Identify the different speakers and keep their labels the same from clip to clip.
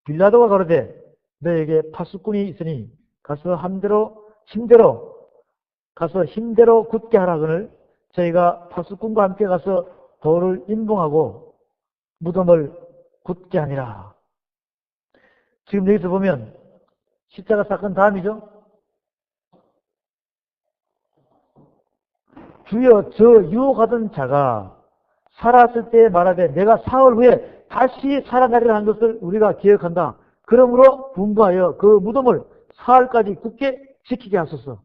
Speaker 1: 빌라도가 가로되 너에게 파수꾼이 있으니 가서 힘대로 굳게 하라거늘 저희가 파수꾼과 함께 가서 돌을 인봉하고 무덤을 굳게 하니라. 지금 여기서 보면 십자가 사건 다음이죠. 주여 저 유혹하던 자가 살았을 때 말하되 내가 사흘 후에 다시 살아나리라 한 것을 우리가 기억한다. 그러므로 분부하여 그 무덤을 사흘까지 굳게 지키게 하소서.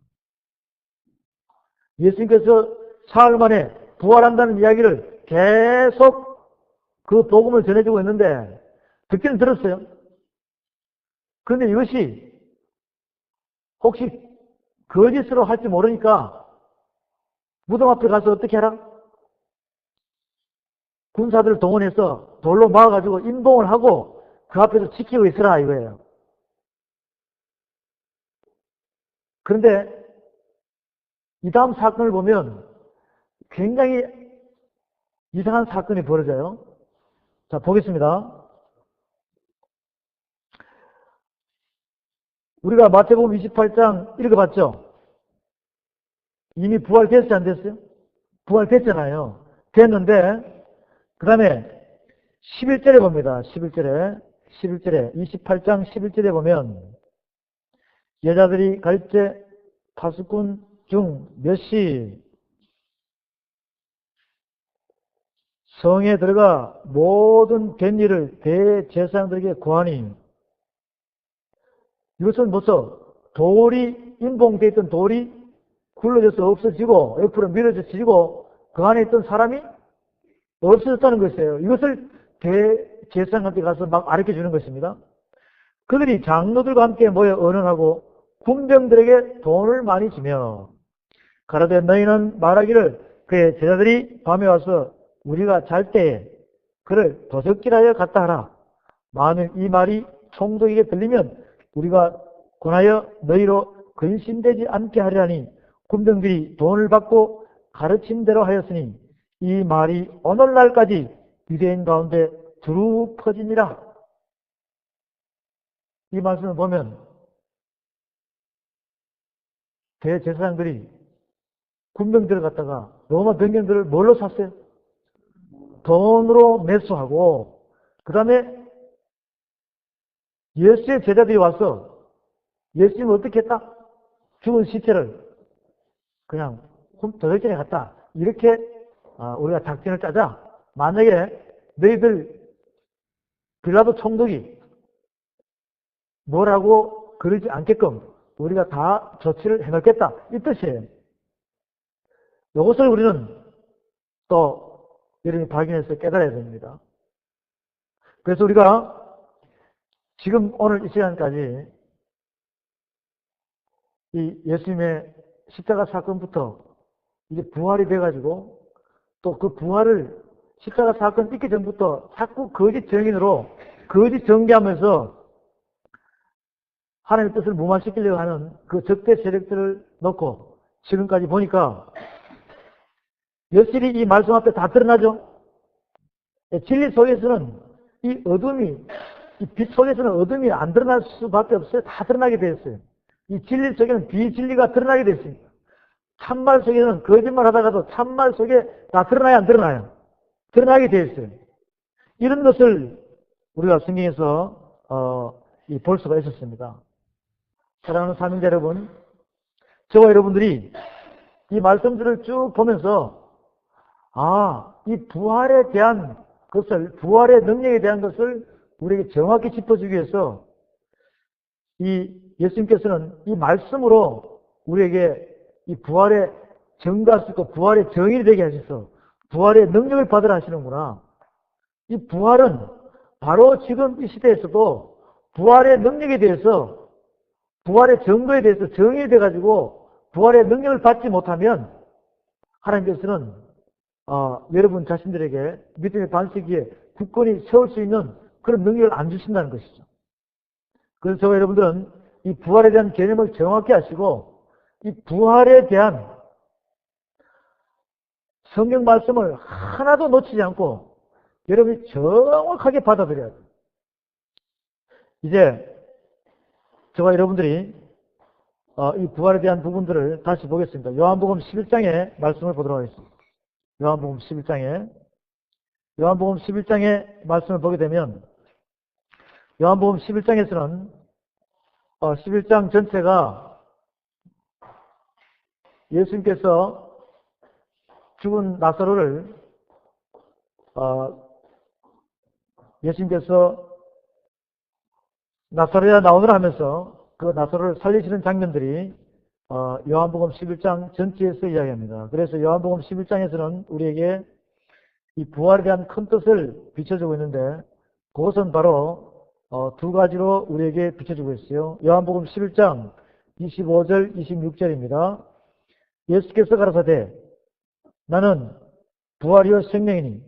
Speaker 1: 예수님께서 사흘 만에 부활한다는 이야기를 계속 그 복음을 전해주고 있는데 듣기는 들었어요. 그런데 이것이 혹시 거짓으로 할지 모르니까 무덤 앞에 가서 어떻게 하라? 군사들을 동원해서 돌로 막아가지고 인봉을 하고 그 앞에서 지키고 있으라 이거예요. 그런데 이 다음 사건을 보면 굉장히 이상한 사건이 벌어져요. 자, 보겠습니다. 우리가 마태복음 28장 읽어봤죠? 이미 부활됐지 안 됐어요? 부활됐잖아요. 됐는데 그 다음에 11절에 봅니다. 11절에 28장 11절에 보면 여자들이 갈때 파수꾼 중 몇이 성에 들어가 모든 갯일을 대제사장들에게 고하니 이것은 벌써 돌이 인봉되어 있던 돌이 굴러져서 없어지고 옆으로 밀어져지고 그 안에 있던 사람이 없어졌다는 것이에요. 이것을 대제사장한테 가서 막 가르쳐 주는 것입니다. 그들이 장로들과 함께 모여 언언하고 군병들에게 돈을 많이 주며 가라되 너희는 말하기를 그의 제자들이 밤에 와서 우리가 잘 때에 그를 도적질하여 갔다 하라. 만일 이 말이 총독에게 들리면 우리가 권하여 너희로 근심되지 않게 하리라니 군병들이 돈을 받고 가르친 대로 하였으니 이 말이 오늘날까지 유대인 가운데 두루 퍼지니라. 이 말씀을 보면 대제사장들이 군병들을 갖다가 로마 병병들을 뭘로 샀어요? 돈으로 매수하고 그 다음에 예수의 제자들이 와서 예수님을 어떻게 했다? 죽은 시체를 그냥 도적질에 갔다. 이렇게 우리가 작전을 짜자. 만약에 너희들 빌라도 총독이 뭐라고 그러지 않게끔 우리가 다 조치를 해놓겠다. 이 뜻이에요. 이것을 우리는 또 여러분이 발견해서 깨달아야 됩니다. 그래서 우리가 지금 오늘 이 시간까지 이 예수님의 십자가 사건부터 이제 부활이 돼가지고 또 그 부활을 십자가 사건 있기 전부터 자꾸 거짓 증인으로 거짓 전개하면서 하나님의 뜻을 무마시키려고 하는 그 적대 세력들을 놓고 지금까지 보니까 여실히 이 말씀 앞에 다 드러나죠. 진리 속에서는 이 어둠이, 이 빛 속에서는 어둠이 안 드러날 수밖에 없어요. 다 드러나게 되었어요. 이 진리 속에는 비진리가 드러나게 됐습니다. 참말 속에는 거짓말 하다가도 참말 속에 다 드러나야 안 드러나요? 드러나게 되었어요. 이런 것을 우리가 성경에서 볼 수가 있었습니다. 사랑하는 사명자 여러분, 저와 여러분들이 이 말씀들을 쭉 보면서 이 부활에 대한 것을, 부활의 능력에 대한 것을 우리에게 정확히 짚어주기 위해서 이 예수님께서는 이 말씀으로 우리에게 이 부활에 증거할 수 있고 부활의 정의를 되게 하셔서 부활의 능력을 받으라 하시는구나. 이 부활은 바로 지금 이 시대에서도 부활의 능력에 대해서, 부활의 증거에 대해서 정의가 돼가지고 부활의 능력을 받지 못하면 하나님께서는 여러분 자신들에게 믿음의 반석위에 굳건히 세울 수 있는 그런 능력을 안 주신다는 것이죠. 그래서 저와 여러분들은 이 부활에 대한 개념을 정확히 하시고 이 부활에 대한 성경 말씀을 하나도 놓치지 않고 여러분이 정확하게 받아들여야 돼요. 이제 저와 여러분들이 이 부활에 대한 부분들을 다시 보겠습니다. 요한복음 11장의 말씀을 보도록 하겠습니다. 요한복음 11장의 말씀을 보게 되면 요한복음 11장에서는 11장 전체가 예수님께서 죽은 나사로를 예수님께서 나사로야 나오느라 하면서 그 나사로를 살리시는 장면들이 요한복음 11장 전체에서 이야기합니다. 그래서 요한복음 11장에서는 우리에게 이 부활에 대한 큰 뜻을 비춰주고 있는데 그것은 바로 두 가지로 우리에게 비춰주고 있어요. 요한복음 11장 25절 26절입니다. 예수께서 가라사대 나는 부활이요 생명이니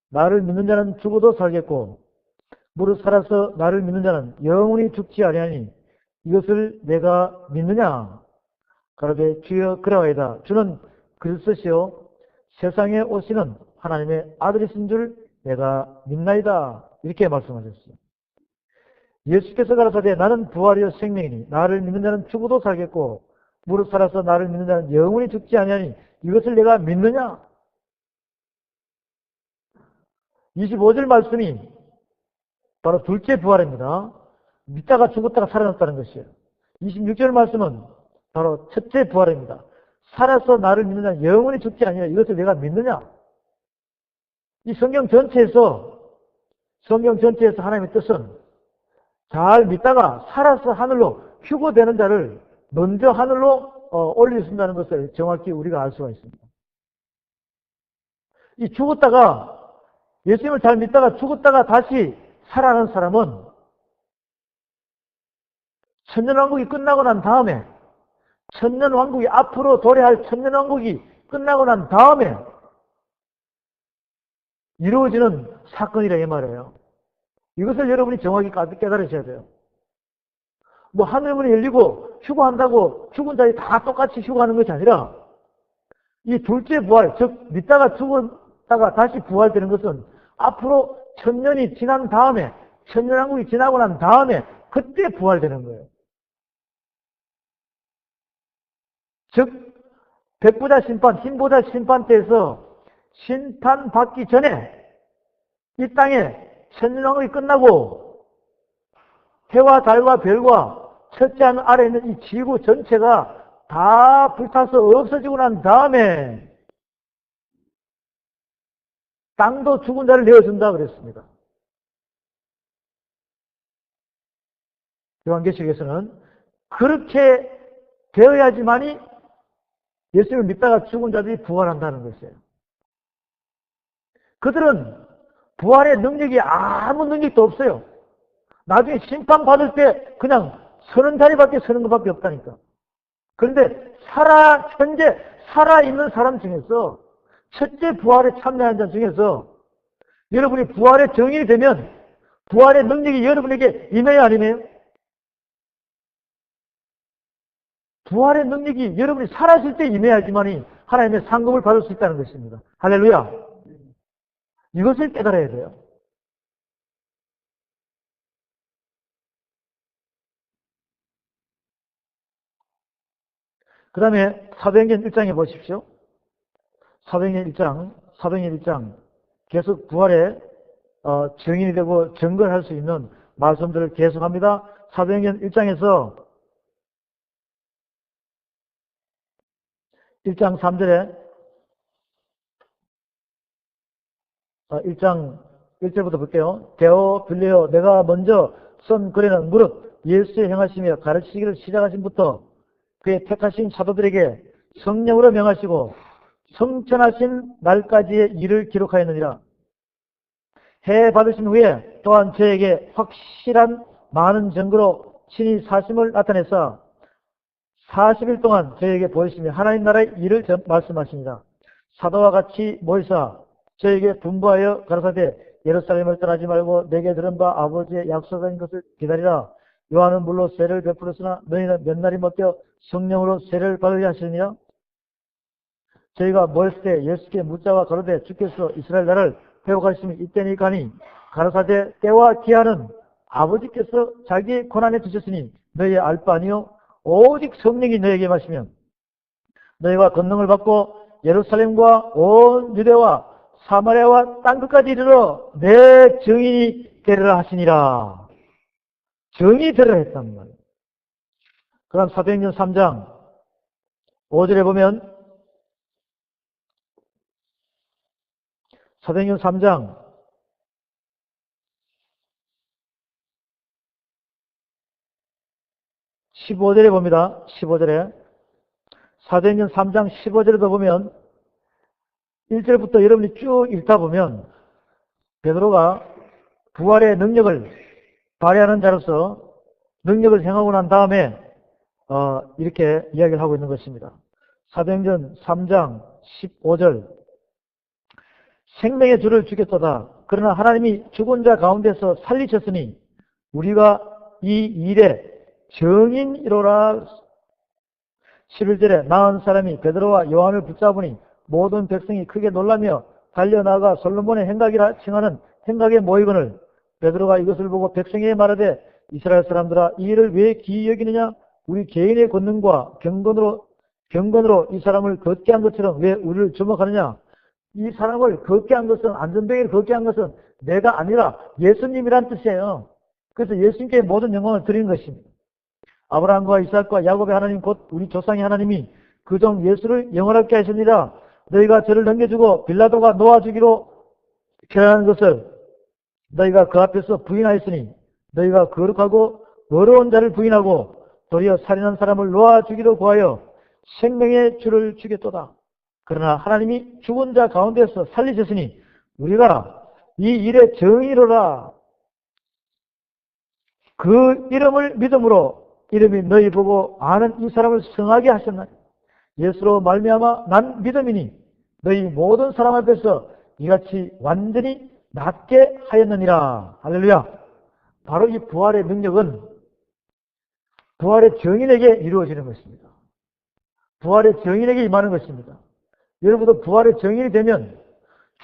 Speaker 1: 나를 믿는 자는 죽어도 살겠고 무릇 살아서 나를 믿는 자는 영원히 죽지 아니하니 이것을 내가 믿느냐? 가로되 주여 그러하이다. 주는 그리스도시요 세상에 오시는 하나님의 아들이신 줄 내가 믿나이다. 이렇게 말씀하셨어요. 예수께서 가라사대 나는 부활이요 생명이니 나를 믿는 자는 죽어도 살겠고 무릇 살아서 나를 믿는 자는 영원히 죽지 아니하니 이것을 내가 믿느냐? 25절 말씀이 바로 둘째 부활입니다. 믿다가 죽었다가 살아났다는 것이에요. 26절 말씀은 바로 첫째 부활입니다. 살아서 나를 믿는 자는 영원히 죽지 아니하니 이것을 내가 믿느냐? 이 성경 전체에서 하나님의 뜻은 잘 믿다가 살아서 하늘로 휴거되는 자를 먼저 하늘로 올리신다는 것을 정확히 우리가 알 수가 있습니다. 이 죽었다가 예수님을 잘 믿다가 죽었다가 다시 살아나는 사람은 천년왕국이 끝나고 난 다음에 천년왕국이 앞으로 도래할 천년왕국이 끝나고 난 다음에 이루어지는 사건이라 이 말이에요. 이것을 여러분이 정확히 깨달으셔야 돼요. 뭐 하늘문이 열리고 휴거한다고 죽은 자들이 다 똑같이 휴거하는 것이 아니라 이 둘째 부활, 즉 믿다가 죽었다가 다시 부활되는 것은 앞으로 천년이 지난 다음에 천년왕국이 지나고 난 다음에 그때 부활되는 거예요. 즉 백보자 심판, 흰보자 심판 때에서 심판받기 전에 이 땅에 천년왕국이 끝나고 해와 달과 별과 첫째 하늘 아래에 있는 이 지구 전체가 다 불타서 없어지고 난 다음에 땅도 죽은 자를 내어준다 그랬습니다. 요한계시록에서는 그렇게 되어야지만이 예수님을 믿다가 죽은 자들이 부활한다는 것이에요. 그들은 부활의 능력이 아무 능력도 없어요. 나중에 심판받을 때 그냥 서는 자리밖에 서는 것밖에 없다니까. 그런데 현재 살아있는 사람 중에서 첫째 부활에 참여한 자 중에서 여러분이 부활의 정인이 되면 부활의 능력이 여러분에게 임해야 안 임해요? 부활의 능력이 여러분이 살아있을 때 임해야지만이 하나님의 상급을 받을 수 있다는 것입니다. 할렐루야. 이것을 깨달아야 돼요. 그 다음에 사도행전 1장에 보십시오. 사도행전 1장 계속 부활의 증인이 되고 증거할 수 있는 말씀들을 계속합니다. 사도행전 1장에서 1장 3절에 1장 1절부터 볼게요. 데오 빌레오 내가 먼저 선 그레는 무릇 예수의 행하시며 가르치기를 시작하신부터 그의 택하신 사도들에게 성령으로 명하시고 성천하신 날까지의 일을 기록하였느니라. 해 받으신 후에 또한 저에게 확실한 많은 증거로 친히 사심을 나타내사 40일 동안 저에게 보이시며 하나님 나라의 일을 말씀하십니다. 사도와 같이 모이사 저에게 분부하여 가라사대 예루살렘을 떠나지 말고 내게 들은 바 아버지의 약속한 것을 기다리라. 요한은 물로 세례를 베풀었으나 너희는 몇 날이 먹겨 성령으로 세례를 받으려 하시느니라. 저희가 모였을 때 예수께 묻자와 가로되 주께서 이스라엘 나라를 회복하시면 이때니 가니 가라사대 때와 기한은 아버지께서 자기의 권한에 두셨으니 너희의 알 바 아니요 오직 성령이 너에게 마시면 너희가 권능을 받고 예루살렘과 온 유대와 사마리아와 땅끝까지 이르러 내 증인이 되리라 하시니라. 증인이 되리라 했단 말이에요. 그럼 사도행전 3장 5절에 보면 사도행전 3장 15절에 봅니다. 15절에 사도행전 3장 15절에도 보면 1절부터 여러분이 쭉 읽다 보면 베드로가 부활의 능력을 발휘하는 자로서 능력을 행하고 난 다음에 이렇게 이야기를 하고 있는 것입니다. 사도행전 3장 15절 생명의 주를 주겠도다. 그러나 하나님이 죽은 자 가운데서 살리셨으니 우리가 이 일에 증인이로라. 11절에 나은 사람이 베드로와 요한을 붙잡으니 모든 백성이 크게 놀라며 달려나가 솔로몬의 행각이라 칭하는 행각의 모이건을 베드로가 이것을 보고 백성에게 말하되 이스라엘 사람들아 이 일을 왜 기이 여기느냐? 우리 개인의 권능과 경건으로 이 사람을 걷게 한 것처럼 왜 우리를 주목하느냐? 이 사람을 걷게 한 것은 안전뱅이를 걷게 한 것은 내가 아니라 예수님이란 뜻이에요. 그래서 예수님께 모든 영광을 드리는 것입니다. 아브라함과 이삭과 야곱의 하나님 곧 우리 조상의 하나님이 그 종 예수를 영원하게 하십니다. 너희가 저를 넘겨주고 빌라도가 놓아주기로 결단한 것을 너희가 그 앞에서 부인하였으니 너희가 거룩하고 어려운 자를 부인하고 도리어 살인한 사람을 놓아주기로 구하여 생명의 주를 주겠도다. 그러나 하나님이 죽은 자 가운데서 살리셨으니 우리가 이 일의 정의로라. 그 이름을 믿음으로 이름이 너희 보고 아는 이 사람을 성하게 하셨나니 예수로 말미암아 난 믿음이니 너희 모든 사람 앞에서 이같이 완전히 낫게 하였느니라. 할렐루야. 바로 이 부활의 능력은 부활의 증인에게 이루어지는 것입니다. 부활의 증인에게 임하는 것입니다. 여러분도 부활의 증인이 되면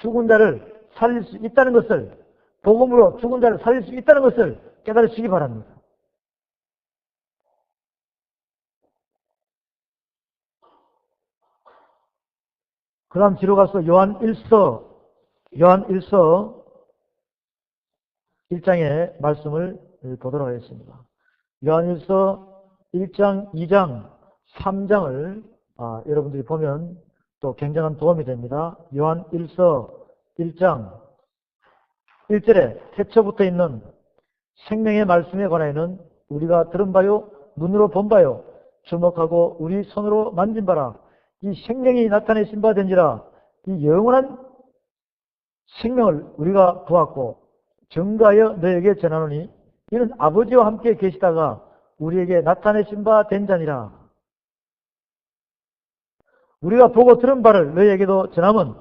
Speaker 1: 죽은 자를 살릴 수 있다는 것을, 복음으로 죽은 자를 살릴 수 있다는 것을 깨달으시기 바랍니다. 그 다음 뒤로 가서 요한 1서 1장의 말씀을 보도록 하겠습니다. 요한 1서 1장, 2장, 3장을 여러분들이 보면 또 굉장한 도움이 됩니다. 요한 1서 1장 1절에 태초부터 있는 생명의 말씀에 관하여는 우리가 들은 바요, 눈으로 본 바요, 주목하고 우리 손으로 만진 바라. 이 생명이 나타내신 바 된지라. 이 영원한 생명을 우리가 보았고 증거하여 너에게 전하노니 이는 아버지와 함께 계시다가 우리에게 나타내신 바 된 자니라. 우리가 보고 들은 바를 너희에게도 전함은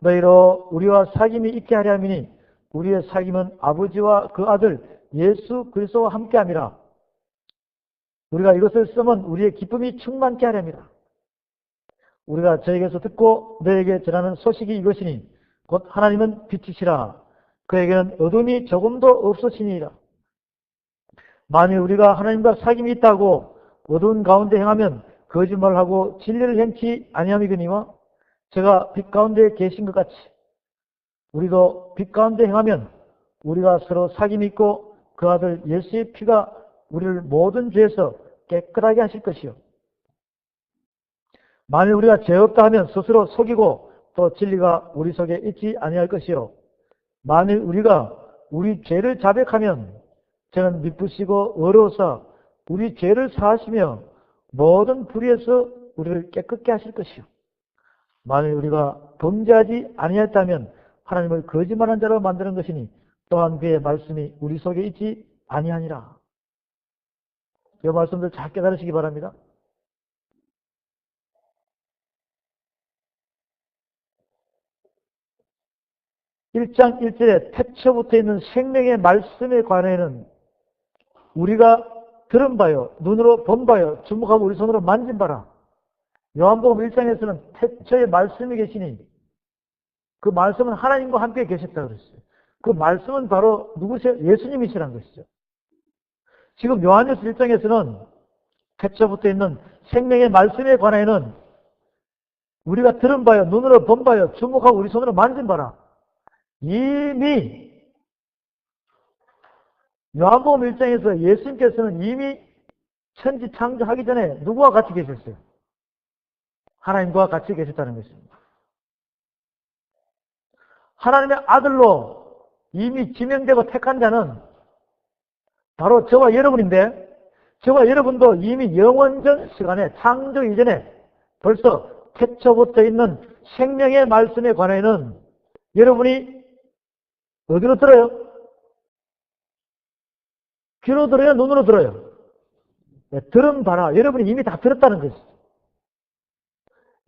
Speaker 1: 너희로 우리와 사귐이 있게 하려 함이니 우리의 사귐은 아버지와 그 아들 예수 그리스도와 함께 함이라. 우리가 이것을 쓰면 우리의 기쁨이 충만케 하려 함이라. 우리가 저에게서 듣고 너에게 전하는 소식이 이것이니 곧 하나님은 빛이시라. 그에게는 어둠이 조금도 없으시니라. 만일 우리가 하나님과 사귐이 있다고 어두운 가운데 행하면 거짓말하고 진리를 행치 아니함이거니와 제가 빛 가운데 계신 것 같이 우리도 빛 가운데 행하면 우리가 서로 사귐이 있고 그 아들 예수의 피가 우리를 모든 죄에서 깨끗하게 하실 것이요. 만일 우리가 죄 없다 하면 스스로 속이고 또 진리가 우리 속에 있지 아니할 것이요. 만일 우리가 우리 죄를 자백하면 저는 미쁘시고 어려워서 우리 죄를 사하시며 모든 불의에서 우리를 깨끗게 하실 것이요. 만일 우리가 범죄하지 아니했다면 하나님을 거짓말한 자로 만드는 것이니 또한 그의 말씀이 우리 속에 있지 아니하니라. 이 말씀들 잘 깨달으시기 바랍니다. (1장 1절에) 태초부터 있는 생명의 말씀에 관해는 우리가 들은 바요, 눈으로 본 바요, 주목하고 우리 손으로 만진 바라. 요한복음 1장에서는 태초에 말씀이 계시니 그 말씀은 하나님과 함께 계셨다고 그랬어요. 그 말씀은 바로 누구세요? 예수님이시라는 것이죠. 지금 요한일서 1장에서는 태초부터 있는 생명의 말씀에 관하여는 우리가 들은 바요, 눈으로 본 바요, 주목하고 우리 손으로 만진 바라. 이미 요한복음 1장에서 예수님께서는 이미 천지 창조하기 전에 누구와 같이 계셨어요? 하나님과 같이 계셨다는 것입니다. 하나님의 아들로 이미 지명되고 택한 자는 바로 저와 여러분인데, 저와 여러분도 이미 영원전 시간에 창조 이전에 벌써 태초부터 있는 생명의 말씀에 관해는 여러분이 어디로 들어요? 귀로 들어요? 눈으로 들어요? 네, 들은 바라. 여러분이 이미 다 들었다는 것이죠.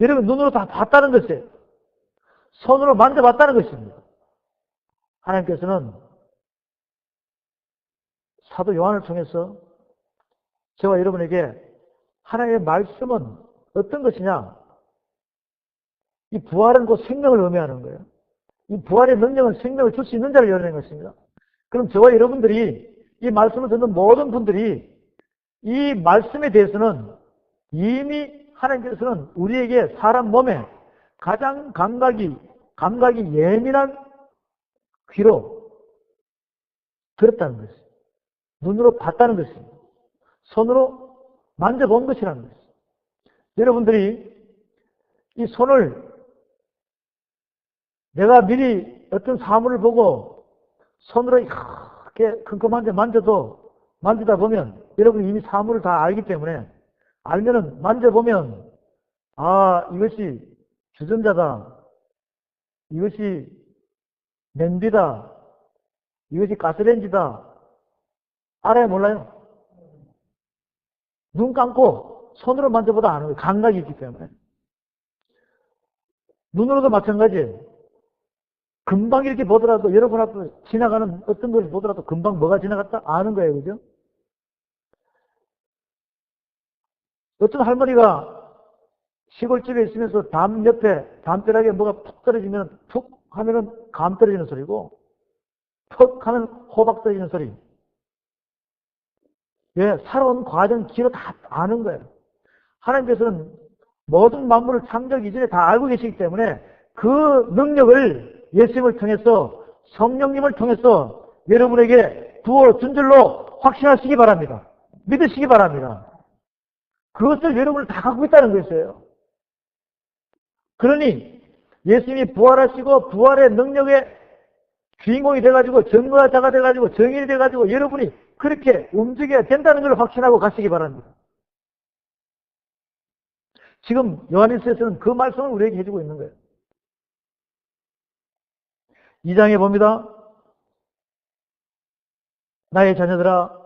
Speaker 1: 여러분 눈으로 다 봤다는 것이에요. 손으로 만져봤다는 것입니다. 하나님께서는 사도 요한을 통해서 저와 여러분에게 하나님의 말씀은 어떤 것이냐? 이 부활은 곧 생명을 의미하는 거예요. 이 부활의 능력은 생명을 줄 수 있는 자를 열어낸 것입니다. 그럼 저와 여러분들이 이 말씀을 듣는 모든 분들이 이 말씀에 대해서는 이미 하나님께서는 우리에게 사람 몸에 가장 감각이 예민한 귀로 들었다는 것이에요. 눈으로 봤다는 것입니다. 손으로 만져본 것이라는 것이에요. 여러분들이 이 손을 내가 미리 어떤 사물을 보고 손으로 이렇게 컴컴한데 만지다 보면 여러분이 이미 사물을 다 알기 때문에 알면은 만져보면 이것이 주전자다, 이것이 냄비다, 이것이 가스레인지다 알아요 몰라요? 눈 감고 손으로 만져보다 아는 거예요. 감각이 있기 때문에. 눈으로도 마찬가지예요. 금방 이렇게 보더라도 여러분 앞에 지나가는 어떤 것을 보더라도 금방 뭐가 지나갔다 아는 거예요. 그죠? 어떤 할머니가 시골집에 있으면서 담 옆에 담벼락에 뭐가 푹 떨어지면 푹 하면은 감 떨어지는 소리고 푹 하면 호박 떨어지는 소리. 예, 살아온 과정 기로 다 아는 거예요. 하나님께서는 모든 만물을 창조하기 이전에 다 알고 계시기 때문에 그 능력을 예수님을 통해서 성령님을 통해서 여러분에게 부어준 줄로 확신하시기 바랍니다. 믿으시기 바랍니다. 그것을 여러분을 다 갖고 있다는 것이에요. 그러니 예수님이 부활하시고 부활의 능력의 주인공이 돼가지고 전무자가 돼가지고 정인이 돼가지고 여러분이 그렇게 움직여야 된다는 걸 확신하고 가시기 바랍니다. 지금 요한일서에서는 그 말씀을 우리에게 해주고 있는 거예요. 2장에 봅니다. 나의 자녀들아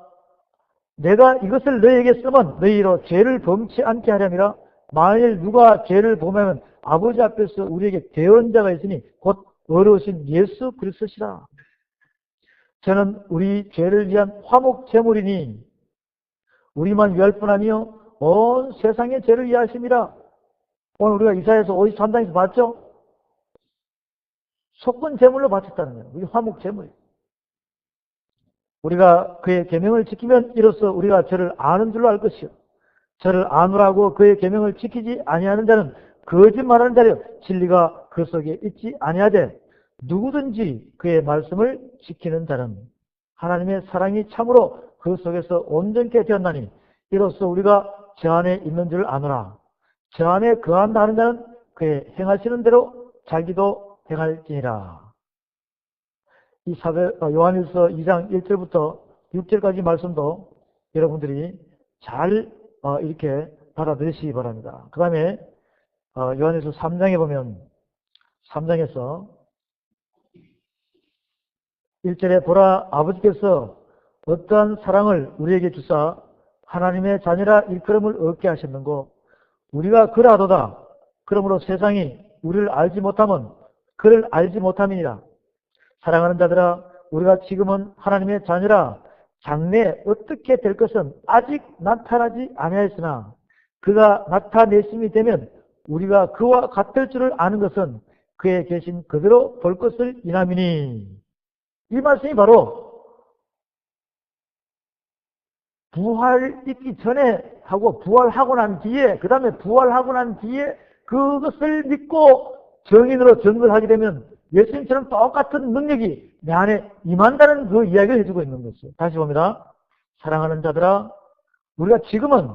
Speaker 1: 내가 이것을 너희에게 쓰면 너희로 죄를 범치 않게 하려니라. 만일 누가 죄를 범하면 아버지 앞에서 우리에게 대언자가 있으니 곧 어려우신 예수 그리스도시라. 저는 우리 죄를 위한 화목 제물이니 우리만 위할 뿐 아니요 온 세상의 죄를 위하심이라. 오늘 우리가 이사야서 53장에서 봤죠? 속건 제물로 바쳤다는 거예요. 우리 화목 제물. 우리가 그의 계명을 지키면 이로써 우리가 저를 아는 줄로 알 것이요. 저를 아노라고 그의 계명을 지키지 아니하는 자는 거짓말하는 자려 진리가 그 속에 있지 아니하되 누구든지 그의 말씀을 지키는 자는 하나님의 사랑이 참으로 그 속에서 온전케 되었나니 이로써 우리가 저 안에 있는 줄 아노라. 저 안에 거한다 하는 자는 그의 행하시는 대로 자기도 행할지니라. 이 요한일서 2장 1절부터 6절까지 말씀도 여러분들이 잘 이렇게 받아들이시기 바랍니다. 그 다음에 요한일서 3장에 보면 3장에서 1절에 보라 아버지께서 어떠한 사랑을 우리에게 주사 하나님의 자녀라 일컬음을 얻게 하셨는고 우리가 그라도다. 그러므로 세상이 우리를 알지 못하면 그를 알지 못함이니라. 사랑하는 자들아 우리가 지금은 하나님의 자녀라 장래에 어떻게 될 것은 아직 나타나지 아니하였으나 그가 나타내심이 되면 우리가 그와 같을 줄을 아는 것은 그에 계신 그대로 볼 것을 인함이니. 이 말씀이 바로 부활 있기 전에 하고 부활하고 난 뒤에, 그 다음에 부활하고 난 뒤에 그것을 믿고 정인으로 증거하게 되면 예수님처럼 똑같은 능력이 내 안에 임한다는 그 이야기를 해주고 있는 것이죠. 다시 봅니다. 사랑하는 자들아, 우리가 지금은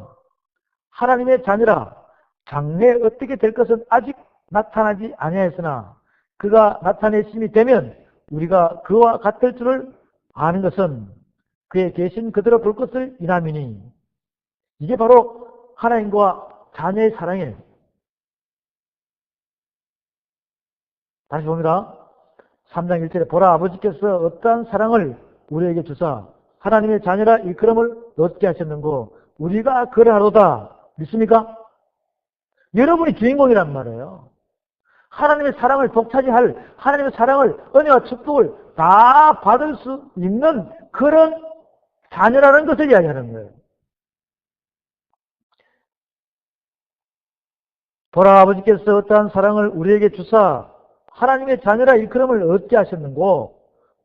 Speaker 1: 하나님의 자녀라 장래에 어떻게 될 것은 아직 나타나지 아니하였으나 그가 나타내심이 되면 우리가 그와 같을 줄을 아는 것은 그에 계신 그대로 볼 것을 인함이니, 이게 바로 하나님과 자녀의 사랑이에요. 다시 봅니다. 3장 1절에 보라, 아버지께서 어떠한 사랑을 우리에게 주사 하나님의 자녀라 일컬음을 얻게 하셨는고 우리가 그러하로다. 믿습니까? 여러분이 주인공이란 말이에요. 하나님의 사랑을 독차지할, 하나님의 사랑을, 은혜와 축복을 다 받을 수 있는 그런 자녀라는 것을 이야기하는 거예요. 보라, 아버지께서 어떠한 사랑을 우리에게 주사 하나님의 자녀라 일컬음을 얻게 하셨는고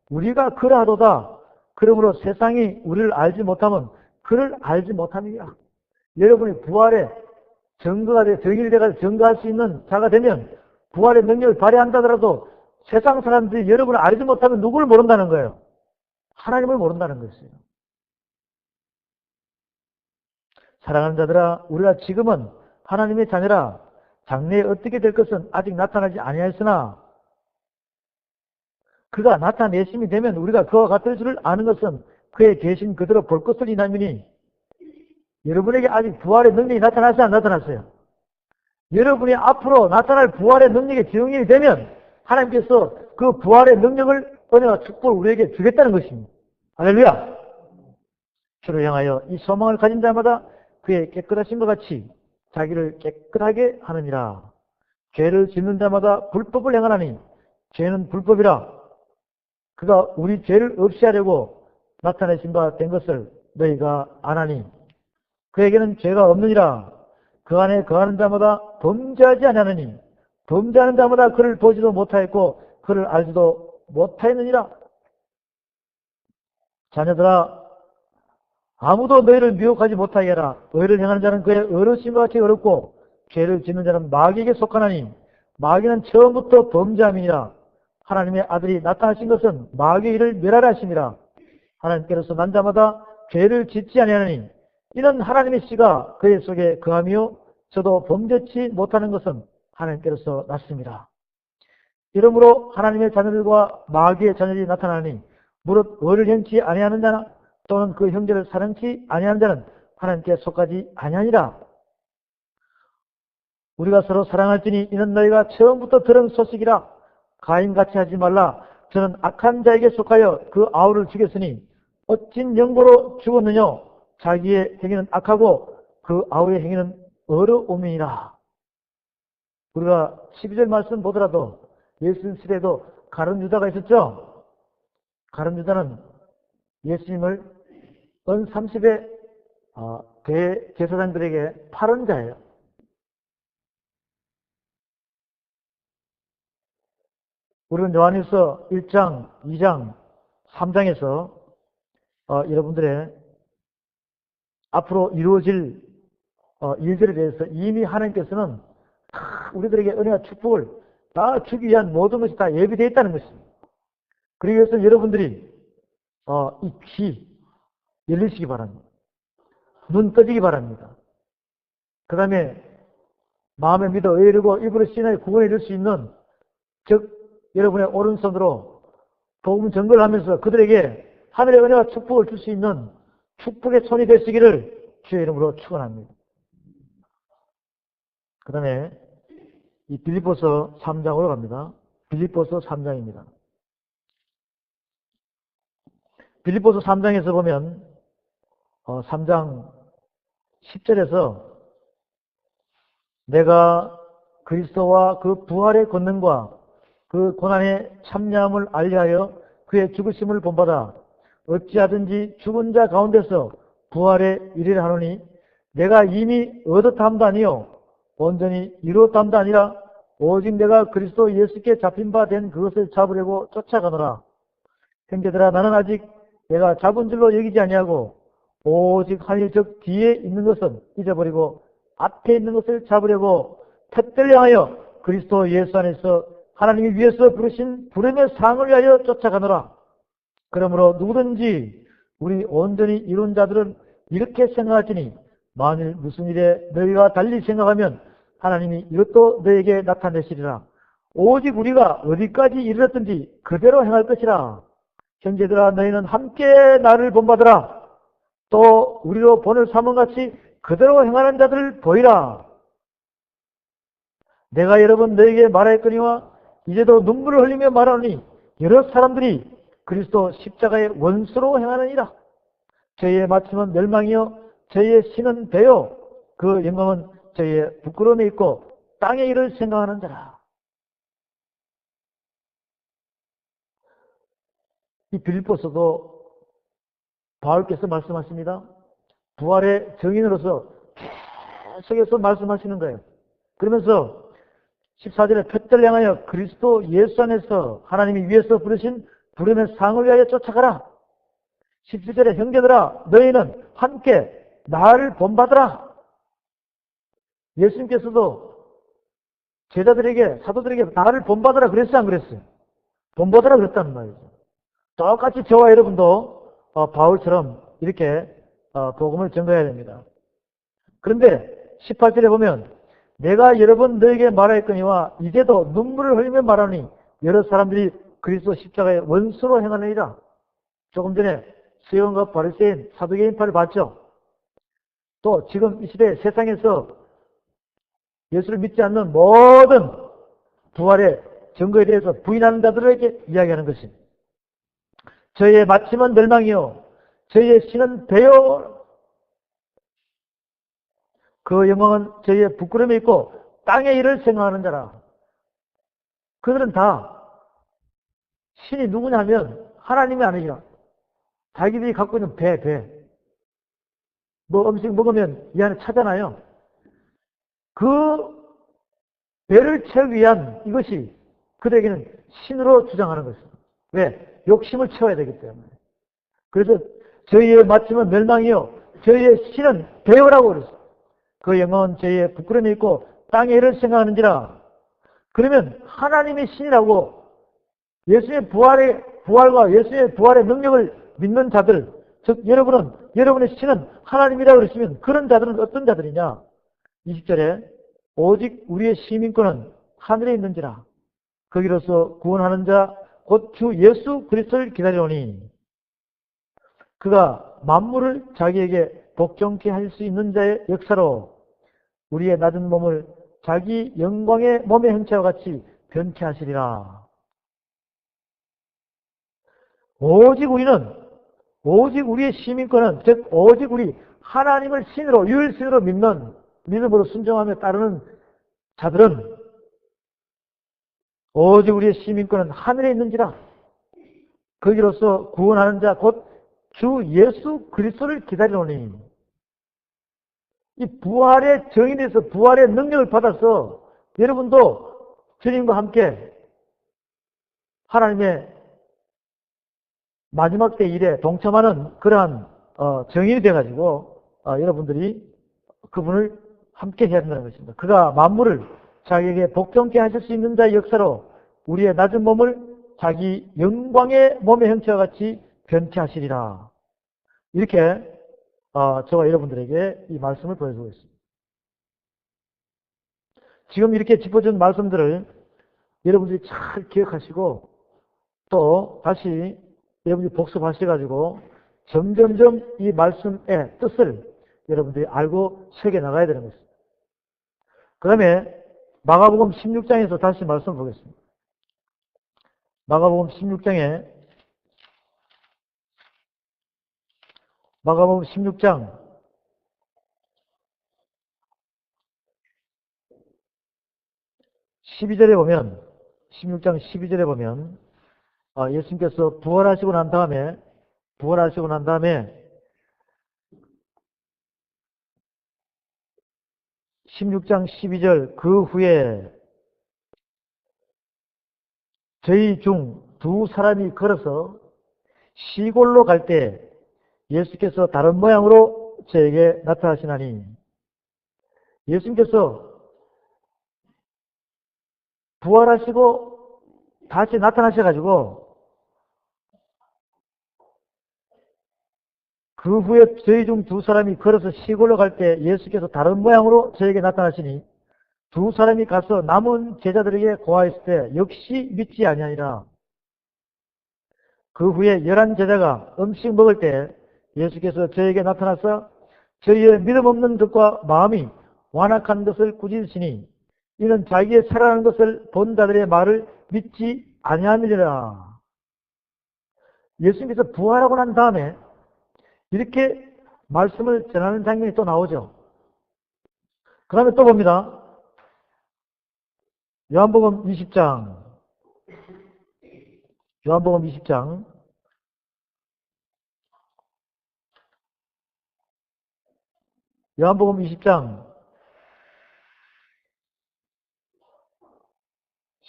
Speaker 1: 우리가 그러하도다. 그러므로 세상이 우리를 알지 못하면 그를 알지 못함이야. 여러분이 부활에 증거가 돼, 정인이 돼가지고 증거할 수 있는 자가 되면 부활의 능력을 발휘한다더라도 세상 사람들이 여러분을 알지 못하면 누구를 모른다는 거예요? 하나님을 모른다는 것이에요. 사랑하는 자들아, 우리가 지금은 하나님의 자녀라 장래에 어떻게 될 것은 아직 나타나지 아니하였으나 그가 나타내심이 되면 우리가 그와 같을 줄을 아는 것은 그에 계신 그대로 볼 것을 인함이니, 여러분에게 아직 부활의 능력이 나타났어요, 안 나타났어요? 여러분이 앞으로 나타날 부활의 능력이 증인이 되면 하나님께서 그 부활의 능력을, 은혜와 축복을 우리에게 주겠다는 것입니다. 할렐루야! 주를 향하여 이 소망을 가진 자마다 그의 깨끗하신 것 같이 자기를 깨끗하게 하느니라. 죄를 짓는 자마다 불법을 행하나니 죄는 불법이라. 그가 우리 죄를 없이 하려고 나타내신 바 된 것을 너희가 아나니 그에게는 죄가 없느니라. 그 안에 거하는 자마다 범죄하지 아니하느니 범죄하는 자마다 그를 보지도 못하였고 그를 알지도 못하였느니라. 자녀들아, 아무도 너희를 미혹하지 못하게 하라. 의를 행하는 자는 그의 어르신과 같이 어렵고 죄를 짓는 자는 마귀에게 속하나니 마귀는 처음부터 범죄함이니라. 하나님의 아들이 나타나신 것은 마귀의 일을 멸하라 하심이라. 하나님께로서 난 자마다 죄를 짓지 아니하느니 이는 하나님의 씨가 그의 속에 거하며 저도 범죄치 못하는 것은 하나님께로서 났습니다. 이러므로 하나님의 자녀들과 마귀의 자녀들이 나타나니 무릇 의를 행치 아니하는 자나 또는 그 형제를 사랑치 아니하는 자는 하나님께 속하지 아니하니라. 우리가 서로 사랑할지니 이는 너희가 처음부터 들은 소식이라. 가인같이 하지 말라. 저는 악한 자에게 속하여 그 아우를 죽였으니 어찐 영보로 죽었느냐. 자기의 행위는 악하고 그 아우의 행위는 어려움이니라. 우리가 12절 말씀 보더라도 예수님 시대에도 가룟 유다가 있었죠. 가룟 유다는 예수님을 은 30의 대제사장들에게 팔은 자예요. 우리는 요한일서 1장, 2장, 3장에서 여러분들의 앞으로 이루어질 일들에 대해서 이미 하나님께서는 우리들에게 은혜와 축복을 다 주기 위한 모든 것이 다 예비되어 있다는 것입니다. 그러기 위해서 여러분들이 이 귀 열리시기 바랍니다. 눈 떠지기 바랍니다. 그 다음에 마음에 믿어 의르고 입으로 신하여 구원에 이룰 수 있는, 즉 여러분의 오른손으로 복음 전거를 하면서 그들에게 하늘의 은혜와 축복을 줄 수 있는 축복의 손이 되시기를 주의 이름으로 축원합니다. 그 다음에 이 빌립보서 3장으로 갑니다. 빌립보서 3장입니다. 빌립보서 3장에서 보면 3장 10절에서 내가 그리스도와 그 부활의 권능과 그 고난의 참여함을 알리하여 그의 죽으심을 본받아 어찌하든지 죽은 자 가운데서 부활에 이르려 하노니 내가 이미 얻었함도 아니요 온전히 이루었함도 아니라 오직 내가 그리스도 예수께 잡힌 바 된 그것을 잡으려고 쫓아가노라. 형제들아, 나는 아직 내가 잡은 줄로 여기지 아니하고 오직 하늘 즉 뒤에 있는 것은 잊어버리고 앞에 있는 것을 잡으려고 태를 향하여 그리스도 예수 안에서 하나님이 위에서 부르신 부름의 상을 위하여 쫓아가노라. 그러므로 누구든지 우리 온전히 이룬 자들은 이렇게 생각하지니 만일 무슨 일에 너희가 달리 생각하면 하나님이 이것도 너에게 나타내시리라. 오직 우리가 어디까지 이르렀든지 그대로 행할 것이라. 형제들아 너희는 함께 나를 본받으라. 또 우리로 본을 삼은같이 그대로 행하는 자들을 보이라. 내가 여러 번 너에게 말하였거니와 이제도 눈물을 흘리며 말하노니 여러 사람들이 그리스도 십자가의 원수로 행하느니라. 저희의 마침은 멸망이요 저희의 신은 배요 그 영광은 저희의 부끄러움에 있고 땅의 일을 생각하는 자라. 이 빌립보서도 바울께서 말씀하십니다. 부활의 증인으로서 계속해서 말씀하시는 거예요. 그러면서 14절에 표대를 향하여 그리스도 예수 안에서 하나님이 위에서 부르신 부름의 상을 위하여 쫓아가라. 17절에 형제들아 너희는 함께 나를 본받으라. 예수님께서도 제자들에게 사도들에게 나를 본받으라 그랬어요 안 그랬어요? 본받으라 그랬다는 말이죠. 똑같이 저와 여러분도 바울처럼 이렇게 복음을 전가해야 됩니다. 그런데 18절에 보면 내가 여러 번 너에게 말하였거니와 이제도 눈물을 흘리며 말하니 여러 사람들이 그리스도 십자가의 원수로 행하느니라. 조금 전에 수영과 바리새인, 사두개인파를 봤죠. 또 지금 이 시대 세상에서 예수를 믿지 않는 모든 부활의 증거에 대해서 부인하는 자들에게 이야기하는 것입니다. 저희의 마침은 멸망이요 저희의 신은 배요 그 영광은 저희의 부끄러움이 있고 땅의 일을 생각하는 자라. 그들은 다 신이 누구냐면 하나님이 아니라 자기들이 갖고 있는 배. 뭐 음식 먹으면 이 안에 차잖아요. 그 배를 채우기 위한 이것이 그들에게는 신으로 주장하는 것입니다. 왜? 욕심을 채워야 되기 때문에. 그래서 저희의 마침은 멸망이요 저희의 신은 배우라고 그랬어요. 그 영광은 저희의 부끄러움이 있고 땅의 일을 생각하는지라. 그러면 하나님의 신이라고 예수의 부활과 예수의 부활의 능력을 믿는 자들, 즉 여러분의 신은 하나님이라고 그러시면 그런 자들은 어떤 자들이냐? 20절에 오직 우리의 시민권은 하늘에 있는지라. 거기로서 구원하는 자 곧 주 예수 그리스도를 기다리오니 그가 만물을 자기에게 복종케 할 수 있는 자의 역사로 우리의 낮은 몸을 자기 영광의 몸의 형체와 같이 변케 하시리라. 오직 우리의 시민권은, 즉 오직 우리 하나님을 신으로, 유일신으로 믿는, 믿음으로 순종하며 따르는 자들은 오직 우리의 시민권은 하늘에 있는지라. 거기로서 구원하는 자 곧 주 예수 그리스도를 기다리노니. 이 부활의 정인에서 부활의 능력을 받아서 여러분도 주님과 함께 하나님의 마지막 때 일에 동참하는 그러한 정인이 돼가지고 여러분들이 그분을 함께 해야 된다는 것입니다. 그가 만물을 자기에게 복종케 하실 수 있는 자의 역사로 우리의 낮은 몸을 자기 영광의 몸의 형체와 같이 변케 하시리라. 이렇게 저와 여러분들에게 이 말씀을 보여주고 있습니다. 지금 이렇게 짚어준 말씀들을 여러분들이 잘 기억하시고 또 다시 여러분들이 복습하셔가지고 점점점 이 말씀의 뜻을 여러분들이 알고 새겨나가야 되는 것입니다. 그 다음에 마가복음 16장에서 다시 말씀을 보겠습니다. 마가복음 16장 12절에 보면 16장 12절에 보면 예수님께서 부활하시고 난 다음에 16장 12절 그 후에 저희 중 두 사람이 걸어서 시골로 갈 때 예수께서 다른 모양으로 저에게 나타나시나니, 예수님께서 부활하시고 다시 나타나셔가지고 그 후에 저희 중 두 사람이 걸어서 시골로 갈 때 예수께서 다른 모양으로 저에게 나타나시니 두 사람이 가서 남은 제자들에게 고하였을 때 역시 믿지 아니하니라. 그 후에 11 제자가 음식 먹을 때 예수께서 저에게 나타나서 저희의 믿음 없는 뜻과 마음이 완악한 것을 꾸짖으시니 이는 자기의 살아나는 것을 본 자들의 말을 믿지 아니함이니라. 예수님께서 부활하고 난 다음에 이렇게 말씀을 전하는 장면이 또 나오죠. 그 다음에 또 봅니다. 요한복음 20장. 요한복음 20장. 요한복음 20장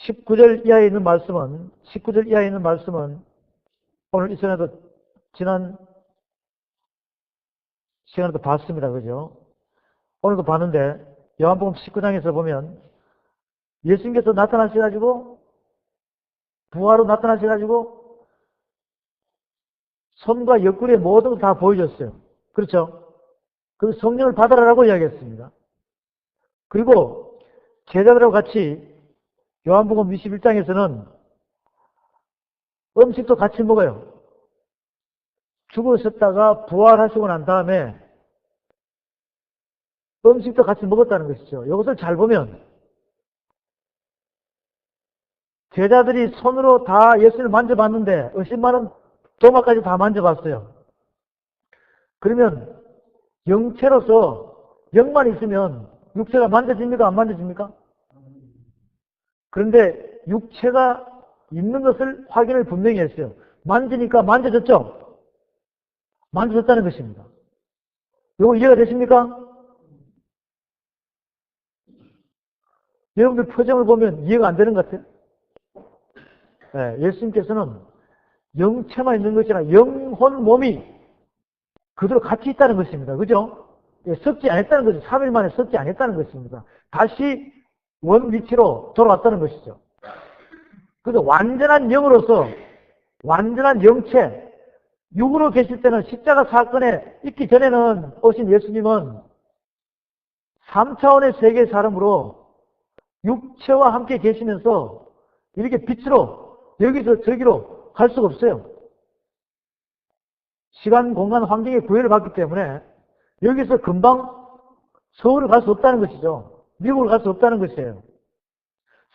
Speaker 1: 19절 이하에 있는 말씀은, 19절 이하에 있는 말씀은 오늘 이 시간에도 지난 시간에도 봤습니다. 그죠? 오늘도 봤는데 요한복음 19장에서 보면 예수님께서 나타나셔가지고 부활로 나타나셔가지고 손과 옆구리에 모든 걸 다 보여줬어요. 그렇죠? 그 성령을 받아라라고 이야기했습니다. 그리고 제자들하고 같이 요한복음 21장에서는 음식도 같이 먹어요. 죽으셨다가 부활하시고 난 다음에 음식도 같이 먹었다는 것이죠. 이것을 잘 보면 제자들이 손으로 다 예수를 만져봤는데 의심많은 도마까지 다 만져봤어요. 그러면 영체로서 영만 있으면 육체가 만져집니까? 안 만져집니까? 그런데 육체가 있는 것을 확인을 분명히 했어요. 만지니까 만져졌죠? 만져졌다는 것입니다. 이거 이해가 되십니까? 여러분들 표정을 보면 이해가 안 되는 것 같아요. 네, 예수님께서는 영체만 있는 것이 아니라 영혼 몸이 그대로 같이 있다는 것입니다. 그죠? 예, 썩지 않았다는 거죠. 3일 만에 썩지 않았다는 것입니다. 다시 원 위치로 돌아왔다는 것이죠. 그래서 완전한 영으로서 완전한 영체, 육으로 계실 때는 십자가 사건에 있기 전에는 오신 예수님은 3차원의 세계의 사람으로 육체와 함께 계시면서 이렇게 빛으로 여기서 저기로 갈 수가 없어요. 시간, 공간, 환경의 구애를 받기 때문에 여기서 금방 서울을 갈 수 없다는 것이죠. 미국을 갈 수 없다는 것이에요.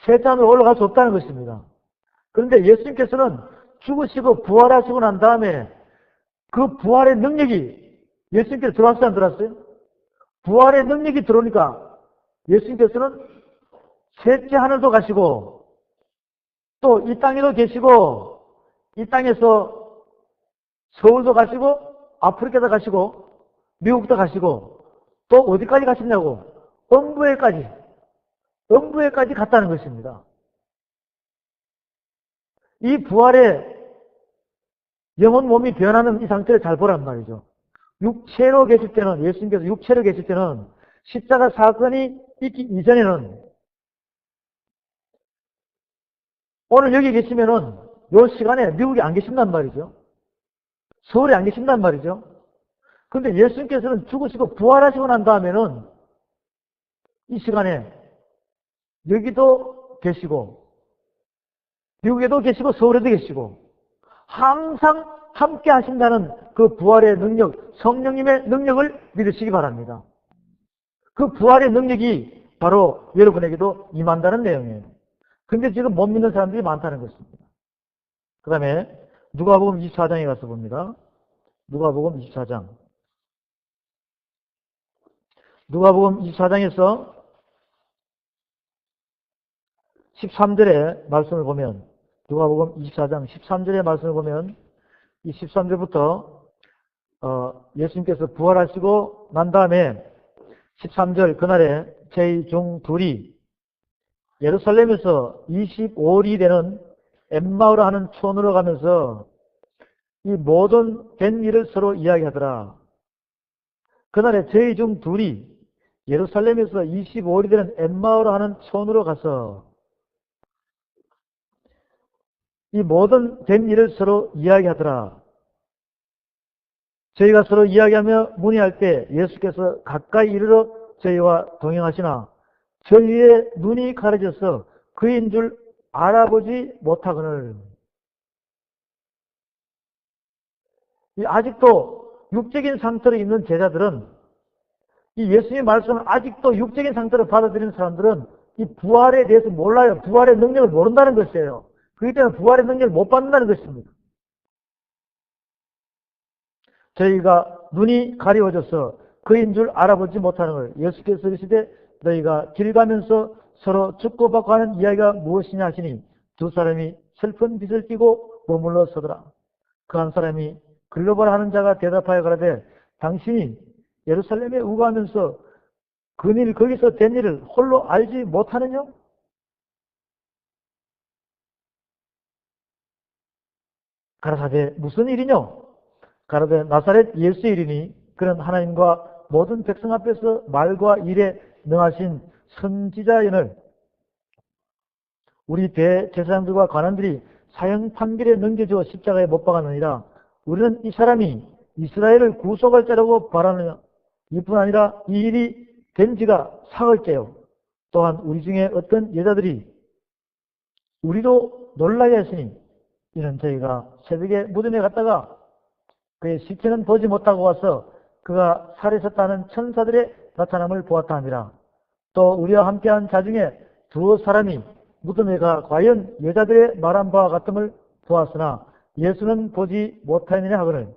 Speaker 1: 세상으로 올라갈 수 없다는 것입니다. 그런데 예수님께서는 죽으시고 부활하시고 난 다음에 그 부활의 능력이 예수님께서 들어왔어요, 안 들어왔어요? 부활의 능력이 들어오니까 예수님께서는 셋째 하늘도 가시고 또 이 땅에도 계시고 이 땅에서 서울도 가시고 아프리카도 가시고 미국도 가시고 또 어디까지 가셨냐고 음부에까지 갔다는 것입니다. 이 부활의 영혼 몸이 변하는 이 상태를 잘 보란 말이죠. 육체로 계실 때는 예수님께서 육체로 계실 때는 십자가 사건이 있기 이전에는 오늘 여기 계시면은 요 시간에 미국에 안 계신단 말이죠. 서울에 안 계신단 말이죠. 그런데 예수님께서는 죽으시고 부활하시고 난 다음에는 이 시간에 여기도 계시고 미국에도 계시고 서울에도 계시고 항상 함께 하신다는 그 부활의 능력, 성령님의 능력을 믿으시기 바랍니다. 그 부활의 능력이 바로 여러분에게도 임한다는 내용이에요. 근데 지금 못 믿는 사람들이 많다는 것입니다. 그 다음에 누가복음 24장에 가서 봅니다. 누가복음 24장. 누가복음 24장에서 13절의 말씀을 보면 누가복음 24장 13절의 말씀을 보면 이 13절부터 예수님께서 부활하시고 난 다음에 13절 그날에 저희 중 둘이 예루살렘에서 25일이 되는 엠마오라 하는 촌으로 가면서 이 모든 된 일을 서로 이야기하더라. 그날에 저희 중 둘이 예루살렘에서 25일이 되는 엠마오로 하는 촌으로 가서 이 모든 된 일을 서로 이야기하더라. 저희가 서로 이야기하며 문의할 때 예수께서 가까이 이르러 저희와 동행하시나 저희의 눈이 가려져서 그인 줄 알아보지 못하거늘. 아직도 육적인 상태로 있는 제자들은, 이 예수님의 말씀을 아직도 육적인 상태로 받아들이는 사람들은 이 부활에 대해서 몰라요. 부활의 능력을 모른다는 것이에요. 그렇기 때문에 부활의 능력을 못 받는다는 것입니다. 저희가 눈이 가리워져서 그인 줄 알아보지 못하는 걸 예수께서 이르시되 너희가 길 가면서 서로 죽고받고 하는 이야기가 무엇이냐 하시니 두 사람이 슬픈 빛을 띠고 머물러 서더라. 그 한 사람이 글로벌 하는 자가 대답하여 가라되 당신이 예루살렘에 우거하면서 그일 거기서 된 일을 홀로 알지 못하느냐? 가라사대 무슨 일이뇨? 가라되 나사렛 예수 이르니 그는 하나님과 모든 백성 앞에서 말과 일에 능하신 선지자인을 우리 대제사장들과 관원들이 사형 판결에 넘겨주어 십자가에 못 박았느니라. 우리는 이 사람이 이스라엘을 구속할 자라고 바라느냐. 이뿐 아니라 이 일이 된 지가 사흘째요. 또한 우리 중에 어떤 여자들이 우리도 놀라게 했으니 이는 저희가 새벽에 무덤에 갔다가 그의 시체는 보지 못하고 와서 그가 살해했다는 천사들의 나타남을 보았다 하니라. 또 우리와 함께한 자 중에 두어 사람이 무덤에 가 과연 여자들의 말한 바와 같음을 보았으나 예수는 보지 못하느냐 하거늘.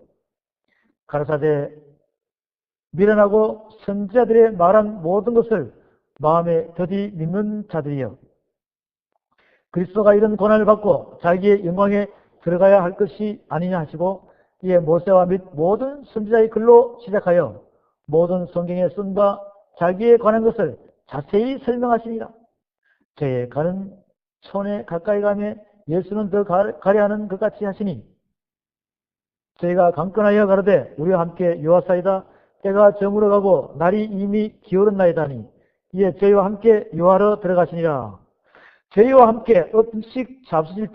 Speaker 1: 가라사대 미련하고 선지자들의 말한 모든 것을 마음에 더디 믿는 자들이여. 그리스도가 이런 고난을 받고 자기의 영광에 들어가야 할 것이 아니냐 하시고 이에 모세와 및 모든 선지자의 글로 시작하여 모든 성경에 쓴 바 자기에 관한 것을 자세히 설명하시니라. 저의 가는 촌에 가까이 가며 예수는 더 가려 하는 것 같이 하시니 저희가 강권하여 가로되 우리와 함께 요하사이다. 때가 저물어 가고 날이 이미 기울었나이다니 이에 저희와 함께 요하러 들어가시니라. 저희와 함께 음식 잡수실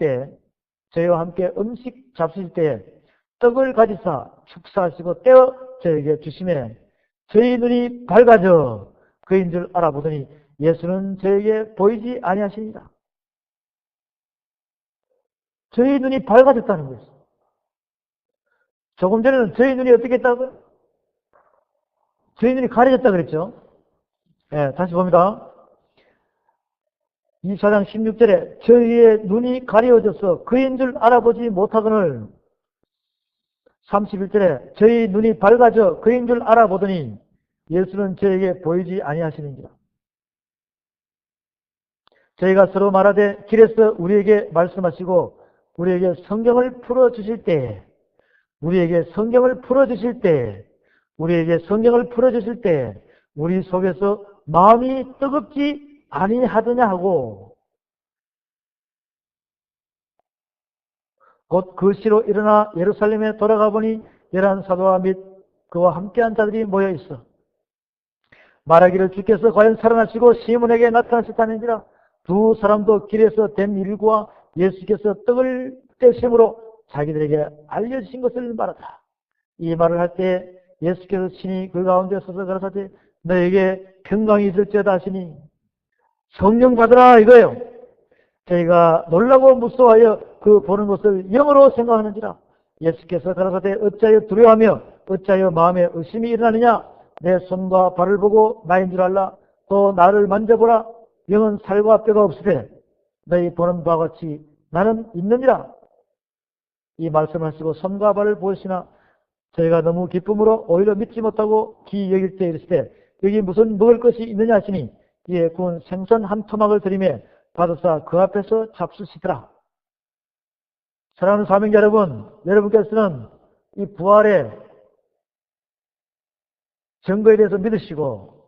Speaker 1: 때 떡을 가지사 축사하시고 떼어 저에게 주시매 저희 눈이 밝아져 그인 줄 알아보더니 예수는 저에게 보이지 아니하시니라. 저희 눈이 밝아졌다는 것이죠. 조금 전에는 저희 눈이 어떻게 했다고요? 저희 눈이 가려졌다 그랬죠. 네, 다시 봅니다. 24장 16절에 저희의 눈이 가려져서 그인 줄 알아보지 못하거늘 31절에 저희 눈이 밝아져 그인 줄 알아보더니 예수는 저에게 보이지 아니하시는지라. 저희가 서로 말하되 길에서 우리에게 말씀하시고 우리에게 성경을 풀어주실 때 우리 속에서 마음이 뜨겁지 아니하더냐 하고 곧 그 시로 일어나 예루살렘에 돌아가 보니 11사도와 및 그와 함께한 자들이 모여 있어 말하기를 주께서 과연 살아나시고 시몬에게 나타나셨다는지라. 두 사람도 길에서 된 일과 예수께서 떡을 떼심으로 자기들에게 알려주신 것을 말하다. 이 말을 할 때 예수께서 친히 그 가운데 서서 가라사대 너에게 평강이 있을지어다 하시니 성령 받으라 이거예요. 저희가 놀라고 무서워하여 그 보는 것을 영으로 생각하는지라. 예수께서 가라사대 어찌하여 두려워하며 어찌하여 마음에 의심이 일어나느냐. 내 손과 발을 보고 나인 줄 알라. 또 나를 만져보라. 영은 살과 뼈가 없으되 너희 보는 바와 같이 나는 있느니라. 이 말씀을 하시고 손과 발을 보시나 저희가 너무 기쁨으로 오히려 믿지 못하고 기이 여길 때 이르시되 여기 무슨 먹을 것이 있느냐 하시니 이에 구운 생선 한 토막을 들이매 받으사 그 앞에서 잡수시더라. 사랑하는 사명자 여러분, 여러분께서는 이 부활의 증거에 대해서 믿으시고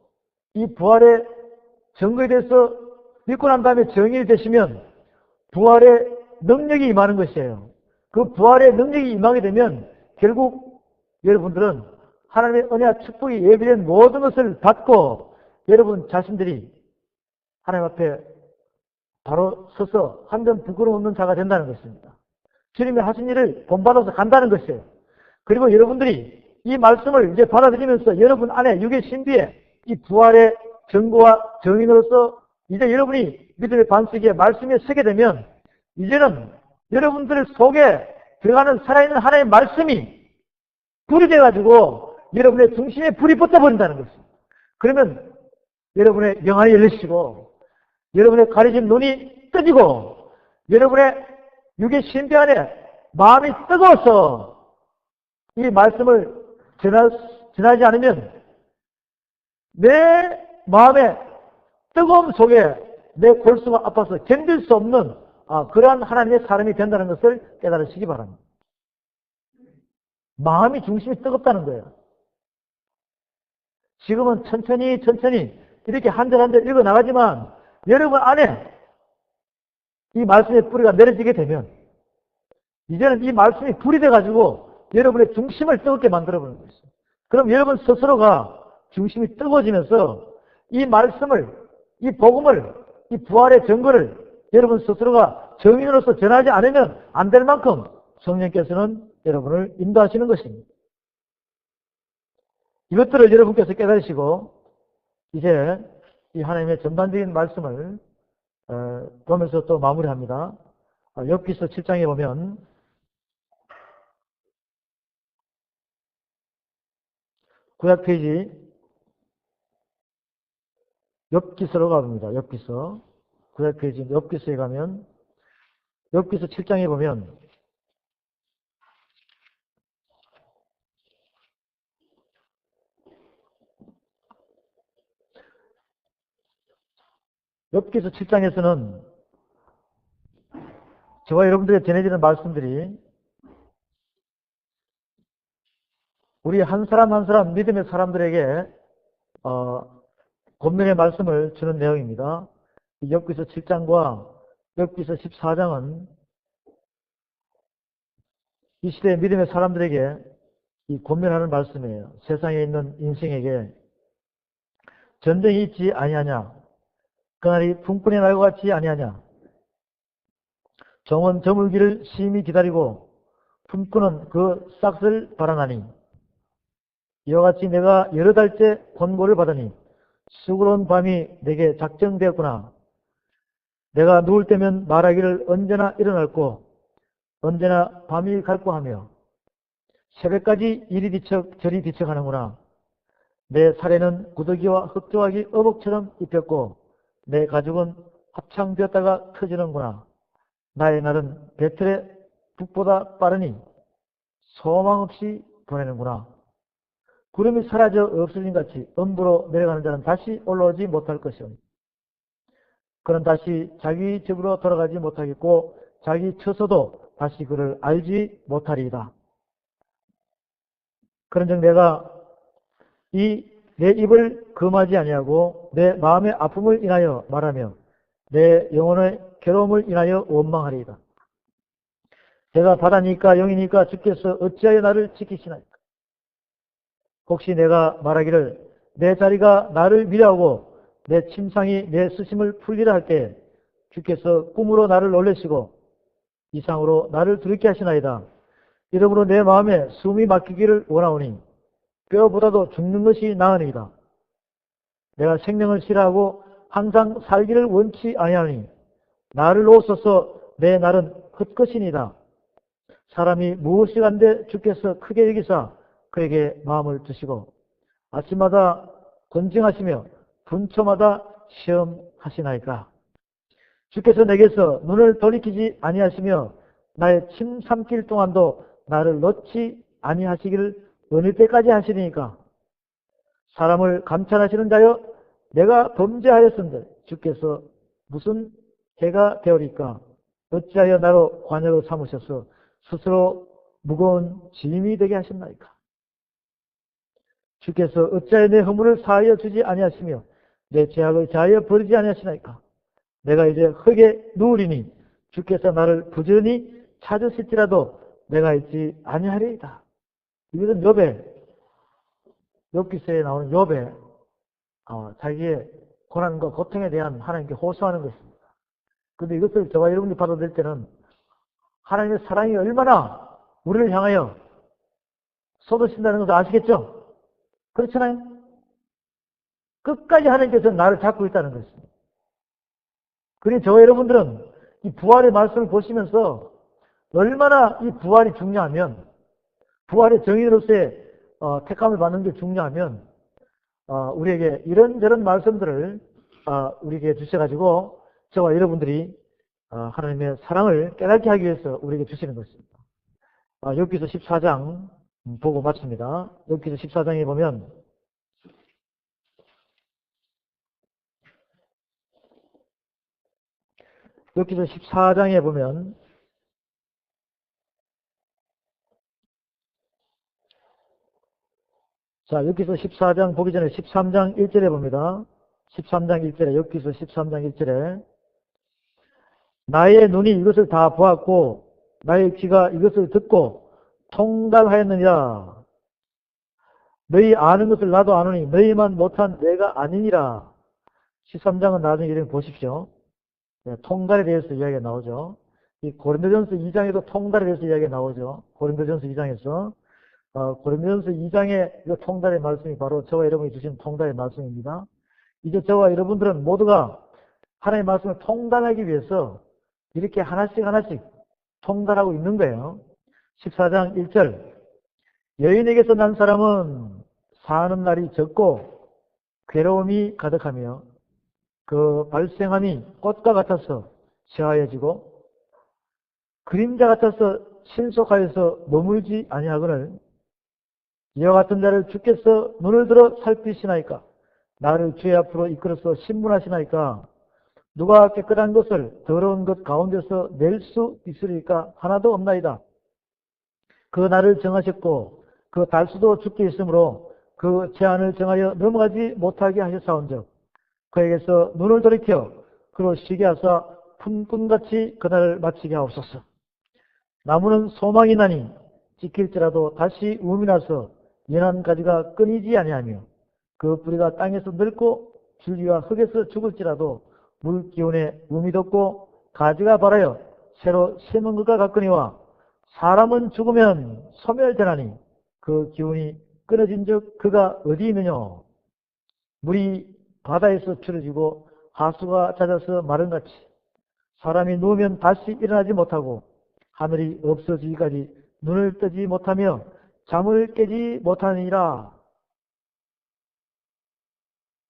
Speaker 1: 이 부활의 증거에 대해서 믿고 난 다음에 정인이 되시면 부활의 능력이 임하는 것이에요. 그 부활의 능력이 임하게 되면 결국 여러분들은 하나님의 은혜와 축복이 예비된 모든 것을 받고 여러분 자신들이 하나님 앞에 바로 서서 한점 부끄러움 없는 자가 된다는 것입니다. 주님이 하신 일을 본받아서 간다는 것이에요. 그리고 여러분들이 이 말씀을 이제 받아들이면서 여러분 안에 육의 신비에 이 부활의 증거와 정인으로서 이제 여러분이 믿음의 반석에 말씀에 서게 되면 이제는 여러분들 속에 들어가는 살아있는 하나님의 말씀이 불이 돼가지고 여러분의 중심에 불이 붙어버린다는 것입니다. 그러면 여러분의 영안이 열리시고 여러분의 가려진 눈이 떠지고 여러분의 육의 신비 안에 마음이 뜨거워서 이 말씀을 전하지 않으면 내 마음의 뜨거움 속에 내 골수가 아파서 견딜 수 없는 그러한 하나님의 사람이 된다는 것을 깨달으시기 바랍니다. 마음이 중심이 뜨겁다는 거예요. 지금은 천천히 이렇게 한 절 한 절 읽어 나가지만 여러분 안에 이 말씀의 뿌리가 내려지게 되면 이제는 이 말씀이 불이 돼가지고 여러분의 중심을 뜨겁게 만들어버리는 것이죠. 그럼 여러분 스스로가 중심이 뜨거워지면서 이 말씀을, 이 복음을, 이 부활의 증거를 여러분 스스로가 정인으로서 전하지 않으면 안 될 만큼 성령께서는 여러분을 인도하시는 것입니다. 이것들을 여러분께서 깨달으시고 이제 이 하나님의 전반적인 말씀을 보면서 또 마무리합니다. 욥기서 7장에 보면 구약 페이지 욥기서로 가봅니다. 욥기서 구약 페이지 욥기서에 가면 욥기서 7장에 보면 욥기서 7장에서는 저와 여러분들에게 전해지는 말씀들이 우리 한 사람 한 사람 믿음의 사람들에게 권면의 말씀을 주는 내용입니다. 욥기서 7장과 욥기서 14장은 이 시대의 믿음의 사람들에게 이 권면하는 말씀이에요. 세상에 있는 인생에게 전쟁이 있지 아니하냐, 그날이 풍뿐의 날과 같지 아니하냐, 종은 저물기를 심히 기다리고 품꾼은 그 싹을 바라나니 이와 같이 내가 여러 달째 권고를 받으니 수고로운 밤이 내게 작정되었구나. 내가 누울 때면 말하기를 언제나 일어날고 언제나 밤이 갈고 하며 새벽까지 이리 뒤척 저리 뒤척하는구나. 내 살에는 구더기와 흑조각이 어복처럼 입혔고 내 가죽은 합창되었다가 터지는구나. 나의 날은 배틀의 북보다 빠르니 소망 없이 보내는구나. 구름이 사라져 없어진 같이 음부로 내려가는 자는 다시 올라오지 못할 것이오. 그는 다시 자기 집으로 돌아가지 못하겠고 자기 처소도 다시 그를 알지 못하리이다. 그런즉 내가 내 입을 금하지 아니하고 내 마음의 아픔을 인하여 말하며 내 영혼의 괴로움을 인하여 원망하리이다. 내가 바다니까 영이니까 주께서 어찌하여 나를 지키시나이까. 혹시 내가 말하기를 내 자리가 나를 미워하고 내 침상이 내 수심을 풀리라 할 때 주께서 꿈으로 나를 놀래시고 이상으로 나를 두렵게 하시나이다. 이러므로 내 마음에 숨이 막히기를 원하오니 뼈보다도 죽는 것이 나으니이다. 내가 생명을 싫어하고 항상 살기를 원치 아니하니 나를 놓으소서. 내 날은 헛것이니이다. 사람이 무엇이 간데 주께서 크게 여기사 그에게 마음을 주시고 아침마다 권징하시며 분초마다 시험하시나이까. 주께서 내게서 눈을 돌이키지 아니하시며 나의 침 삼킬 동안도 나를 놓지 아니하시기를 어느 때까지 하시리니까. 사람을 감찰하시는 자여 내가 범죄하였은들 주께서 무슨 해가 되오리까. 어찌하여 나로 관여로 삼으셔서 스스로 무거운 짐이 되게 하셨나이까. 주께서 어찌하여 내 허물을 사하여 주지 아니하시며 내 죄악을 자하여 버리지 아니하시나이까. 내가 이제 흙에 누우리니 주께서 나를 부지런히 찾으실지라도 내가 있지 아니하리이다. 이것은 욥기서에 나오는 욥의 자기의 고난과 고통에 대한 하나님께 호소하는 것입니다. 그런데 이것을 저와 여러분이 받아들일 때는 하나님의 사랑이 얼마나 우리를 향하여 쏟으신다는 것을 아시겠죠? 그렇잖아요? 끝까지 하나님께서 나를 잡고 있다는 것입니다. 그러니 저와 여러분들은 이 부활의 말씀을 보시면서 얼마나 이 부활이 중요하면, 부활의 정인으로서의 택함을 받는 게 중요하면 우리에게 이런저런 말씀들을 우리에게 주셔가지고 저와 여러분들이 하나님의 사랑을 깨닫게 하기 위해서 우리에게 주시는 것입니다. 욥기서 14장 보고 마칩니다. 욥기서 14장에 보면 욥기서 14장에 보면 자, 여기서 14장 보기 전에 13장 1절에 봅니다. 13장 1절에, 욥기서 13장 1절에 나의 눈이 이것을 다 보았고 나의 귀가 이것을 듣고 통달하였느니라. 너희 아는 것을 나도 아노니 너희만 못한 내가 아니니라. 13장은 나중에 이름 보십시오. 네, 통달에 대해서 이야기가 나오죠. 이 고린도전서 2장에도 통달에 대해서 이야기가 나오죠. 고린도전서 2장에서 고린도전서 2장의 이 통달의 말씀이 바로 저와 여러분이 주신 통달의 말씀입니다. 이제 저와 여러분들은 모두가 하나님의 말씀을 통달하기 위해서 이렇게 하나씩 통달하고 있는 거예요. 14장 1절 여인에게서 난 사람은 사는 날이 적고 괴로움이 가득하며 그 발생함이 꽃과 같아서 쇠하여지고 그림자 같아서 신속하여서 머물지 아니하거늘 이와 같은 자를 주께서 눈을 들어 살피시나이까 나를 주의 앞으로 이끌어서 신문하시나이까 누가 깨끗한 것을 더러운 것 가운데서 낼 수 있으리까 하나도 없나이다. 그 날을 정하셨고 그 달수도 주께 있으므로 그 제한을 정하여 넘어가지 못하게 하셨사온즉 그에게서 눈을 돌이켜 그로 쉬게 하사 품꾼같이 그날을 마치게 하옵소서. 나무는 소망이 나니 지킬지라도 다시 움이 나서 연한 가지가 끊이지 아니하며 그 뿌리가 땅에서 늙고 줄기가 흙에서 죽을지라도 물 기운에 움이 돋고 가지가 발하여 새로 심은 것과 같거니와 사람은 죽으면 소멸되나니 그 기운이 끊어진 즉 그가 어디 있느냐. 물이 바다에서 줄어지고 하수가 잦아서 마른같이 사람이 누우면 다시 일어나지 못하고 하늘이 없어지기까지 눈을 뜨지 못하며 잠을 깨지 못하니라.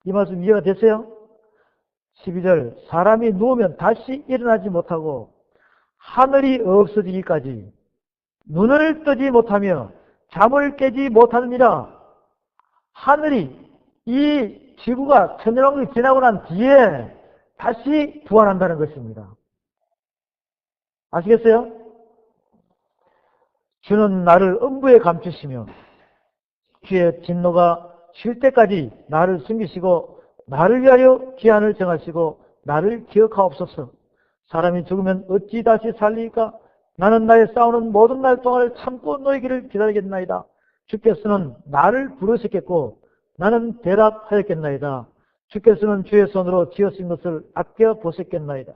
Speaker 1: 이 말씀 이해가 됐어요? 12절 사람이 누우면 다시 일어나지 못하고 하늘이 없어지기까지 눈을 뜨지 못하며 잠을 깨지 못하느니라. 하늘이 이 지구가 천년왕국이 지나고 난 뒤에 다시 부활한다는 것입니다. 아시겠어요? 주는 나를 음부에 감추시며 주의 진노가 쉴 때까지 나를 숨기시고 나를 위하여 기한을 정하시고 나를 기억하옵소서. 사람이 죽으면 어찌 다시 살리까? 나는 나의 싸우는 모든 날 동안을 참고 너의 길을 기다리겠나이다. 주께서는 나를 부르셨겠고 나는 대답하였겠나이다. 주께서는 주의 손으로 지으신 것을 아껴 보셨겠나이다.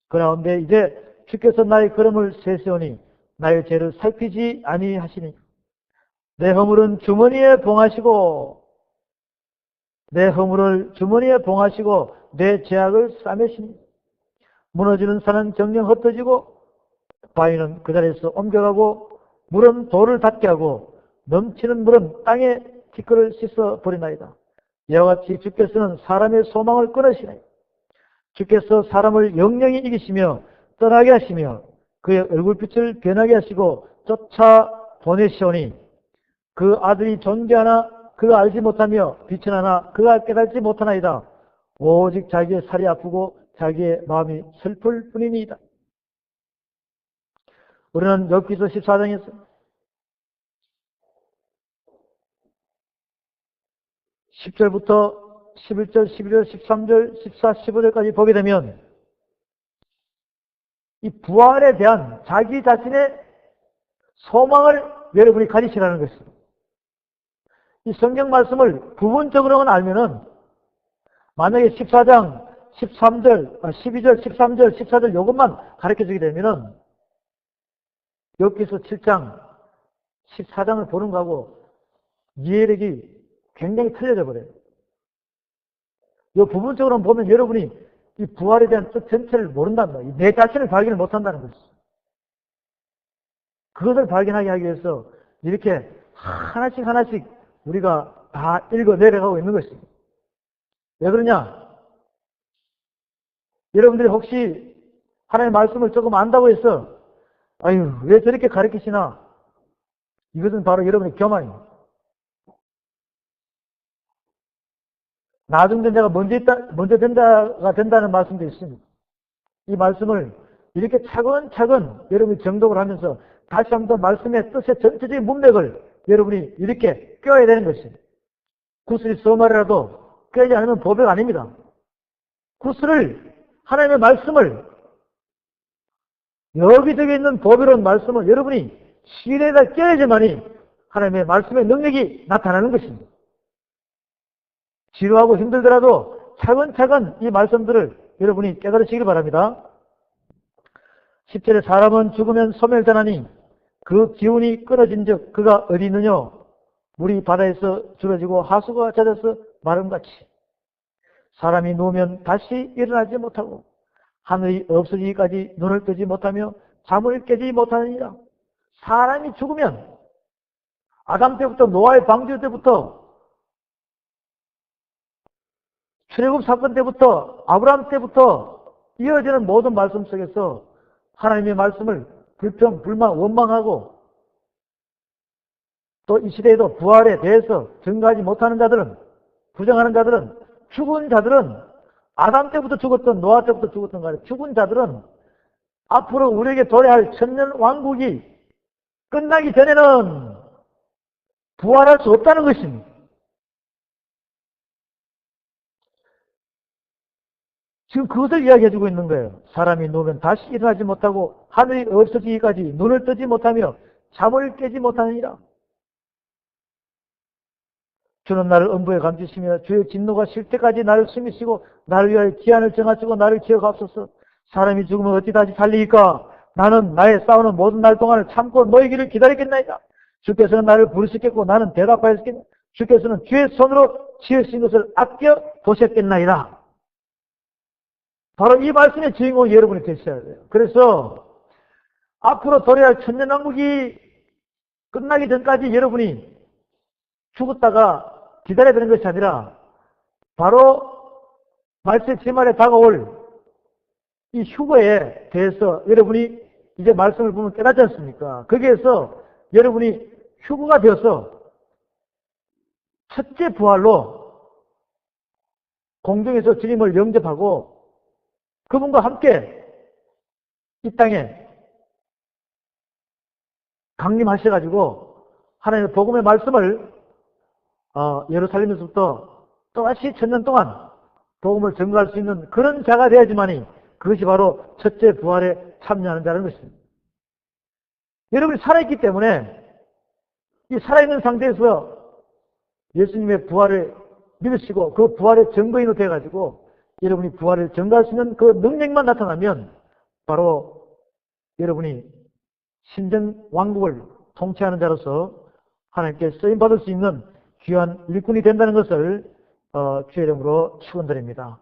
Speaker 1: 그런데 이제 주께서 나의 걸음을 세세오니 나의 죄를 살피지 아니하시니 내 허물은 주머니에 봉하시고 내 허물을 주머니에 봉하시고 내 죄악을 싸매시니 무너지는 산은 정령 흩어지고 바위는 그 자리에서 옮겨가고 물은 돌을 닿게 하고 넘치는 물은 땅에 티끌을 씻어 버리나이다. 이와 같이 주께서는 사람의 소망을 끊으시나이다. 주께서 사람을 영영히 이기시며 떠나게 하시며 그의 얼굴빛을 변하게 하시고 쫓아 보내시오니 그 아들이 존귀하나 그가 알지 못하며 빛은 하나 그가 깨닫지 못하나이다. 오직 자기의 살이 아프고 자기의 마음이 슬플 뿐이니이다. 우리는 욥기서 14장에서 10절부터 11절, 12절, 13절, 14, 15절까지 보게 되면 이 부활에 대한 자기 자신의 소망을 여러분이 가지시라는 것입니다. 이 성경 말씀을 부분적으로만 알면은 만약에 14장 13절, 12절, 13절, 14절 이것만 가르쳐주게 되면은 욥기서 7장, 14장을 보는 거하고 이해력이 굉장히 틀려져 버려요. 이 부분적으로 보면 여러분이 이 부활에 대한 뜻 전체를 모른단 말이에요. 내 자신을 발견을 못한다는 것이죠. 그것을 발견하게 하기 위해서 이렇게 하나씩 하나씩 우리가 다 읽어 내려가고 있는 것입니다. 왜 그러냐? 여러분들이 혹시 하나님의 말씀을 조금 안다고 해서 아유 왜 저렇게 가르치시나? 이것은 바로 여러분의 교만입니다. 나중에 내가 먼저 된다는 말씀도 있습니다. 이 말씀을 이렇게 차근차근 여러분이 정독을 하면서 다시 한번 말씀의 뜻의 전체적인 문맥을 여러분이 이렇게 껴야 되는 것입니다. 구슬이 서말이라도 껴지 않으면 보배가 아닙니다. 구슬을 하나님의 말씀을 여기저기 있는 보배로운 말씀을 여러분이 실에다 껴야지만이 하나님의 말씀의 능력이 나타나는 것입니다. 지루하고 힘들더라도 차근차근 이 말씀들을 여러분이 깨달으시길 바랍니다. 10절에 사람은 죽으면 소멸되나니 그 기운이 끊어진 즉 그가 어디 있느냐? 물이 바다에서 줄어지고 하수가 잦아서 마름같이 사람이 누우면 다시 일어나지 못하고 하늘이 없어지기까지 눈을 뜨지 못하며 잠을 깨지 못하느니라. 사람이 죽으면 아담 때부터 노아의 방주 때부터 출애굽 사건 때부터 아브라함 때부터 이어지는 모든 말씀 속에서 하나님의 말씀을 불평, 불만, 원망하고 또 이 시대에도 부활에 대해서 증거하지 못하는 자들은, 부정하는 자들은, 죽은 자들은 아담 때부터 죽었던 노아 때부터 죽었던 간에 죽은 자들은 앞으로 우리에게 도래할 천년 왕국이 끝나기 전에는 부활할 수 없다는 것입니다. 지금 그것을 이야기해주고 있는 거예요. 사람이 누우면 다시 일어나지 못하고 하늘이 없어지기까지 눈을 뜨지 못하며 잠을 깨지 못하느니라. 주는 나를 음부에 감추시며 주의 진노가 실 때까지 나를 숨기시고 나를 위하여 기한을 정하시고 나를 기억하옵소서. 사람이 죽으면 어찌 다시 살리기까? 나는 나의 싸우는 모든 날 동안을 참고 너희 길을 기다리겠나이다. 주께서는 나를 부르시겠고 나는 대답하였겠나? 주께서는 주의 손으로 지으신 것을 아껴 보셨겠나이다. 바로 이 말씀의 주인공이 여러분이 되셔야 돼요. 그래서 앞으로 도래할 천년왕국이 끝나기 전까지 여러분이 죽었다가 기다려야 되는 것이 아니라 바로 말세 제말에 다가올 이 휴거에 대해서 여러분이 이제 말씀을 보면 깨닫지 않습니까? 거기에서 여러분이 휴거가 되어서 첫째 부활로 공중에서 주님을 영접하고 그분과 함께 이 땅에 강림하셔가지고 하나님의 복음의 말씀을 예루살렘에서부터 또다시 천년 동안 복음을 증거할 수 있는 그런 자가 되어야지만이 그것이 바로 첫째 부활에 참여하는 자라는 것입니다. 여러분이 살아있기 때문에 이 살아있는 상태에서 예수님의 부활을 믿으시고 그 부활의 증거인으로 되어가지고 여러분이 부활을 증거할 수 있는 그 능력만 나타나면 바로 여러분이 신전 왕국을 통치하는 자로서 하나님께 쓰임받을 수 있는 귀한 일꾼이 된다는 것을 주의 이름으로 축원드립니다.